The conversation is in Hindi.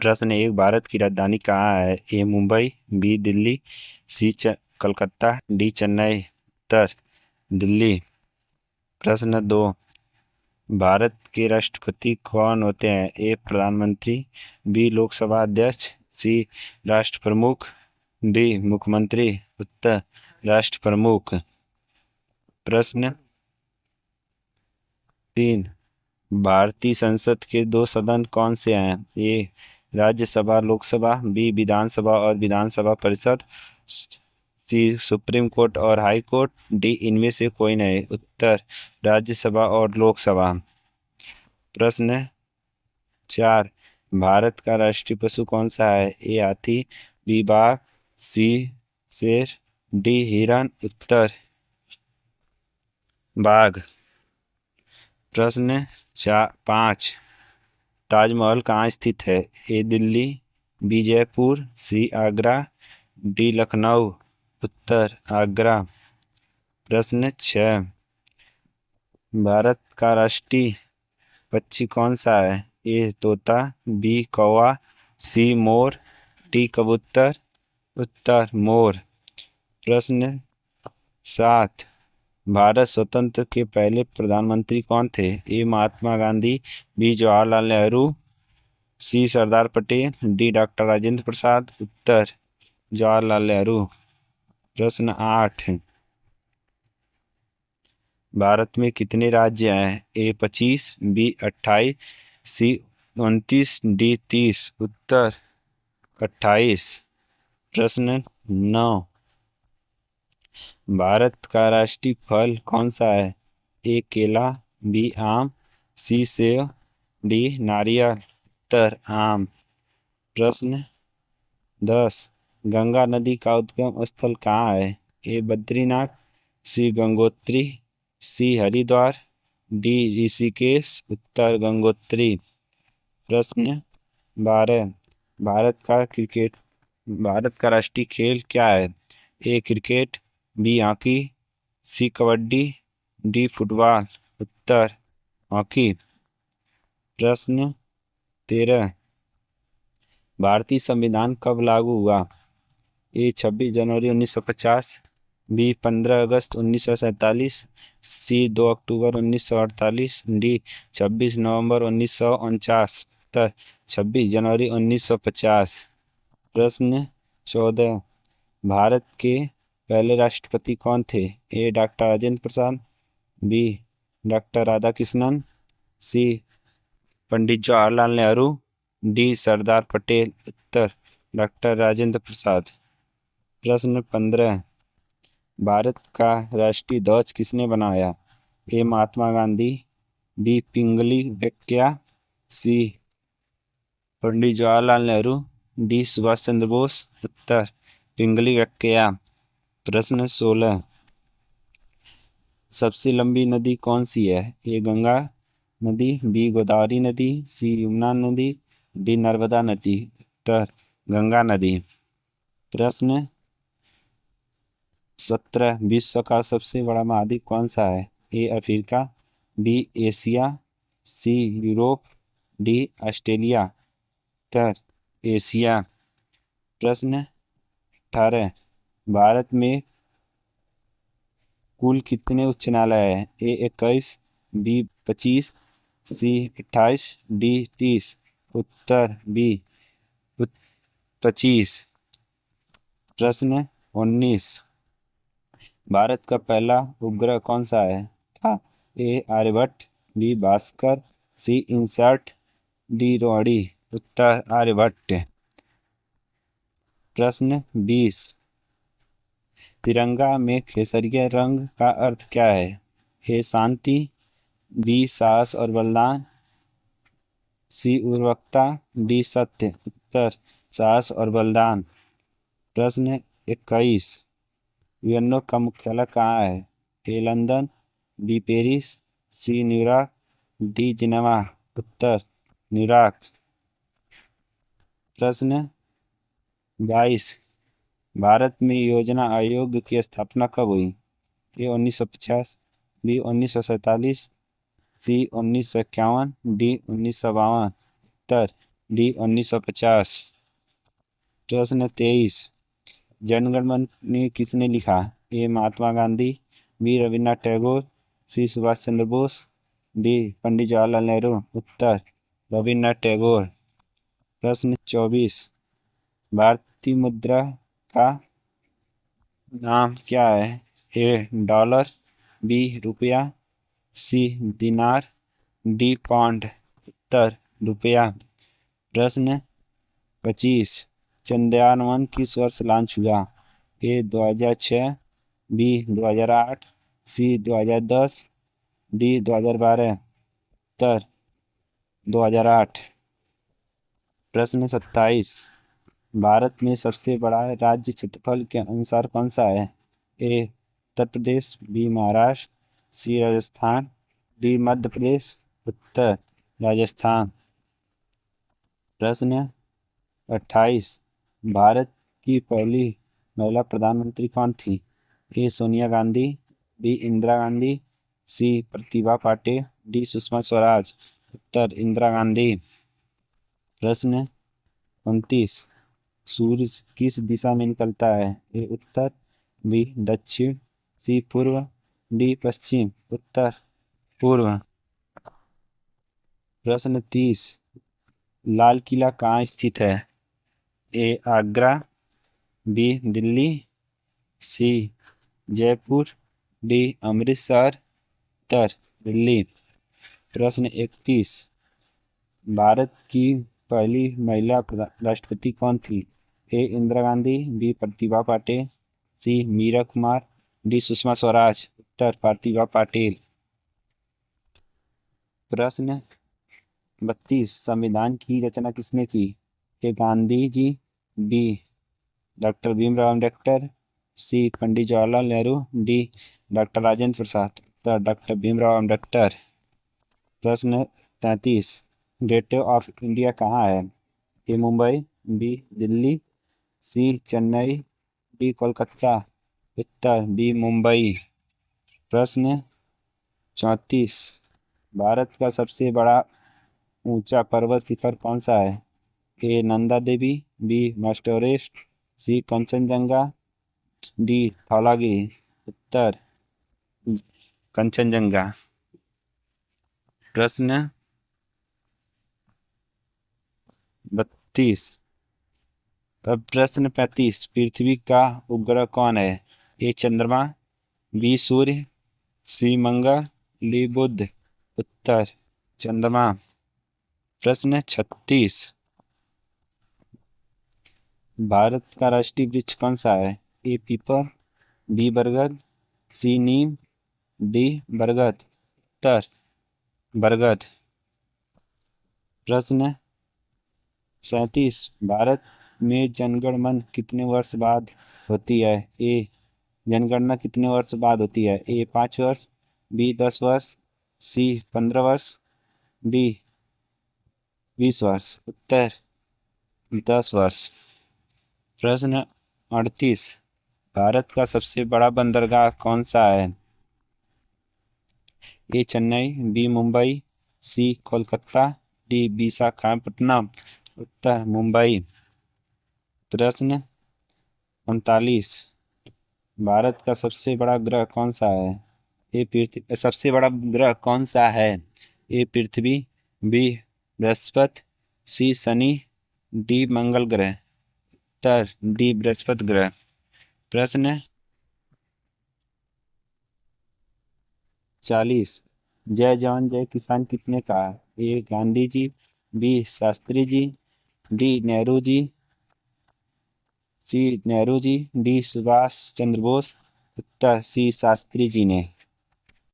प्रश्न एक, भारत की राजधानी कहाँ है? ए मुंबई, बी दिल्ली, सी कलकत्ता, डी चेन्नई। उत्तर दिल्ली। प्रश्न दो, भारत के राष्ट्रपति कौन होते हैं? ए प्रधानमंत्री, बी लोकसभा अध्यक्ष, सी राष्ट्र प्रमुख, डी मुख्यमंत्री। उत्तर राष्ट्र प्रमुख। प्रश्न तीन, भारतीय संसद के दो सदन कौन से हैं? ए राज्यसभा लोकसभा, बी विधानसभा और विधानसभा परिषद, सी सुप्रीम कोर्ट और हाई कोर्ट, डी इनमें से कोई नहीं। उत्तर राज्यसभा और लोकसभा। प्रश्न चार, भारत का राष्ट्रीय पशु कौन सा है? ए हाथी, बी बाघ, सी शेर, डी हिरण। उत्तर बाघ। प्रश्न पाँच, ताजमहल कहाँ स्थित है? ए दिल्ली, बी जयपुर, सी आगरा, डी लखनऊ। उत्तर आगरा। प्रश्न छः, भारत का राष्ट्रीय पक्षी कौन सा है? ए तोता, बी कौवा, सी मोर, डी कबूतर। उत्तर मोर। प्रश्न सात, भारत स्वतंत्र के पहले प्रधानमंत्री कौन थे? ए महात्मा गांधी, बी जवाहरलाल नेहरू, सी सरदार पटेल, डी डॉक्टर राजेंद्र प्रसाद। उत्तर जवाहरलाल नेहरू। प्रश्न आठ, भारत में कितने राज्य हैं? ए 25, बी 28, सी 29, डी 30। उत्तर 28। प्रश्न 9, भारत का राष्ट्रीय फल कौन सा है? ए केला, बी आम, सी सेब, डी नारियल। उत्तर आम। प्रश्न 10, गंगा नदी का उद्गम स्थल कहाँ है? ए बद्रीनाथ, सी गंगोत्री, सी हरिद्वार, डी ऋषिकेश। उत्तर गंगोत्री। प्रश्न 12, भारत का राष्ट्रीय खेल क्या है? ए क्रिकेट, बी हॉकी, सी कबड्डी, डी फुटबॉल। उत्तर हॉकी। प्रश्न 13, भारतीय संविधान कब लागू हुआ? ए 26 जनवरी 1950, बी 15 अगस्त 1947, सी 2 अक्टूबर 1948, डी 26 नवंबर 1949। उत्तर 26 जनवरी 1950। प्रश्न 14, भारत के पहले राष्ट्रपति कौन थे? ए doctor Rajendra Prasad, B doctor Radhakrishnan, सी पंडित जवाहरलाल नेहरू, डी सरदार पटेल। उत्तर डॉक्टर राजेंद्र प्रसाद। प्रश्न 15, भारत का राष्ट्रीय ध्वज किसने बनाया? ए महात्मा गांधी, बी पिंगली वेंकैया, सी पंडित जवाहरलाल नेहरू, डी सुभाष चंद्र बोस। उत्तर पिंगली वेंकैया। प्रश्न 16, सबसे लंबी नदी कौन सी है? ए गंगा नदी, बी गोदावरी नदी, सी यमुना नदी, डी नर्मदा नदी। उत्तर गंगा नदी। प्रश्न 17, विश्व का सबसे बड़ा महाद्वीप कौन सा है? A Africa, B Asia, C Europe, D Australia. उत्तर एशिया। प्रश्न 18, भारत में कुल कितने उच्च न्यायालय हैं? A 21, B 25, C 28, D 30। उत्तर बी 25। प्रश्न 19, भारत का पहला उपग्रह कौन सा है? था ए आर्यभट्ट, बी भास्कर, सी इनसैट, डी रोहिणी। उत्तर आर्यभट्ट। प्रश्न 20, तिरंगा में केसरिया रंग का अर्थ क्या है? ए शांति, बी साहस और बलिदान, सी उर्वरकता, डी सत्य। उत्तर साहस और बलिदान। प्रश्न 21, यूएनओ का मुख्यालय कहाँ है? A London, B Paris, C New York, D Geneva. उत्तर न्यूयॉर्क। प्रश्न 22, भारत में योजना आयोग की स्थापना कब हुई? ए 1950, बी 1947, सी 1951, डी 1952। उत्तर डी 1950। प्रश्न 23, जनगण मन ने किसने लिखा? ए महात्मा गांधी, बी रविन्द्रनाथ टैगोर, सी सुभाष चंद्र बोस, डी पंडित जवाहरलाल नेहरू। उत्तर रविन्द्रनाथ टैगोर। प्रश्न 24, भारतीय मुद्रा का नाम क्या है? ए डॉलर, बी रुपया, सी दिनार, डी पाउंड। उत्तर रुपया। प्रश्न 25, चंद्रयान 1 किस वर्ष लॉन्च हुआ? ए 2006, बी 2008, सी 2010, डी 2012। उत्तर 2008। प्रश्न 27, भारत में सबसे बड़ा राज्य क्षेत्रफल के अनुसार कौन सा है? ए उत्तर प्रदेश, बी महाराष्ट्र, सी राजस्थान, डी मध्य प्रदेश। उत्तर राजस्थान। प्रश्न 28, भारत की पहली महिला प्रधानमंत्री कौन थी? ए सोनिया गांधी, बी इंदिरा गांधी, सी प्रतिभा पाटिल, डी सुषमा स्वराज। उत्तर इंदिरा गांधी। प्रश्न 29, सूर्य किस दिशा में निकलता है? ए उत्तर, बी दक्षिण, सी पूर्व, डी पश्चिम। उत्तर पूर्व। प्रश्न 30, लाल किला कहाँ स्थित है? ए आगरा, बी दिल्ली, सी जयपुर, डी अमृतसर। उत्तर दिल्ली। प्रश्न 31, भारत की पहली महिला राष्ट्रपति कौन थी? ए इंदिरा गांधी, बी प्रतिभा पाटिल, सी मीरा कुमार, डी सुषमा स्वराज। उत्तर प्रतिभा पाटिल। प्रश्न 32, संविधान की रचना किसने की? ए गांधी जी, बी डॉक्टर भीमराव अम्बेडकर, सी पंडित जवाहरलाल नेहरू, डी डॉक्टर राजेंद्र प्रसाद। उत्तर डॉक्टर भीमराव अम्बेडकर। प्रश्न 33, गेटवे ऑफ इंडिया कहाँ है? ए मुंबई, बी दिल्ली, सी चेन्नई, डी कोलकाता। उत्तर बी मुंबई। प्रश्न 34, भारत का सबसे बड़ा ऊंचा पर्वत शिखर कौन सा है? ए Nanda Devi, B mount Everest, सी कंचनजंगा, डी धौलागिरी। उत्तर कंचनजंगा। प्रश्न 32, अब प्रश्न 35, पृथ्वी का उपग्रह कौन है? ए चंद्रमा, बी सूर्य, सी मंगल, डी बुध। उत्तर चंद्रमा। प्रश्न 36, भारत का राष्ट्रीय वृक्ष कौन सा है? ए पीपल, बी बरगद, सी नीम, डी बरगद। उत्तर बरगद। प्रश्न 37, भारत में जनगण मन कितने वर्ष बाद होती है? ए जनगणना कितने वर्ष बाद होती है? ए 5 वर्ष, बी 10 वर्ष, सी 15 वर्ष, डी 20 वर्ष। उत्तर 10 वर्ष। प्रश्न 38, भारत का सबसे बड़ा बंदरगाह कौन सा है? ए चेन्नई, बी मुंबई, सी कोलकाता, डी विशाखापट्टनम। उत्तर मुंबई। प्रश्न 39, भारत का सबसे बड़ा ग्रह कौन सा है? सबसे बड़ा ग्रह कौन सा है? ए पृथ्वी, बी बृहस्पति, सी शनि, डी मंगल ग्रह। उत्तर डी बृहस्पति ग्रह। प्रश्न 40, जय जवान जय किसान किसने कहा? ए गांधी जी, बी शास्त्री जी, डी नेहरू जी, सी नेहरू जी, डी सुभाष चंद्र बोस। उत्तर सी शास्त्री जी ने।